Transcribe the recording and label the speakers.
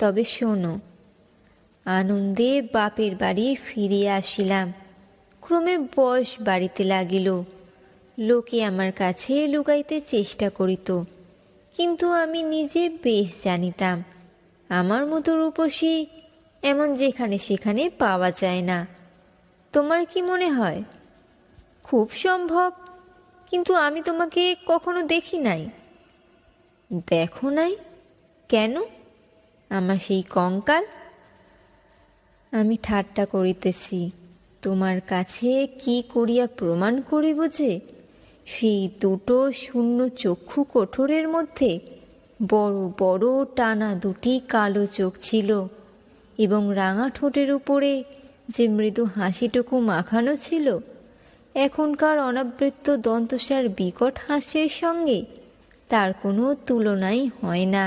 Speaker 1: তবে শোনো, আনন্দে বাপের বাড়ি ফিরিয়া আসিলাম। ক্রমে বয়স বাড়িতে লাগিল। লোকে আমার কাছে লুকাইতে চেষ্টা করিত, কিন্তু আমি নিজে বেশ জানিতাম আমার মতো রূপসী এমন যেখানে সেখানে পাওয়া যায় না। তোমার কি মনে হয়? খুব সম্ভব, কিন্তু আমি তোমাকে কখনো দেখি নাই। দেখো নাই? কেন? আমার সেই কঙ্কাল? আমি ঠাট্টা করিতেছি। তোমার কাছে কি করিয়া প্রমাণ করিব যে সেই দুটো শূন্য চক্ষু কোঠরের মধ্যে বড় বড় টানা দুটি কালো চোখ ছিল, এবং রাঙা ঠোঁটের উপরে যে মৃদু হাসিটুকু মাখানো ছিল এখনকার অনাবৃত দন্তসার বিকট হাস্যের সঙ্গে তার কোনো তুলনাই হয় না।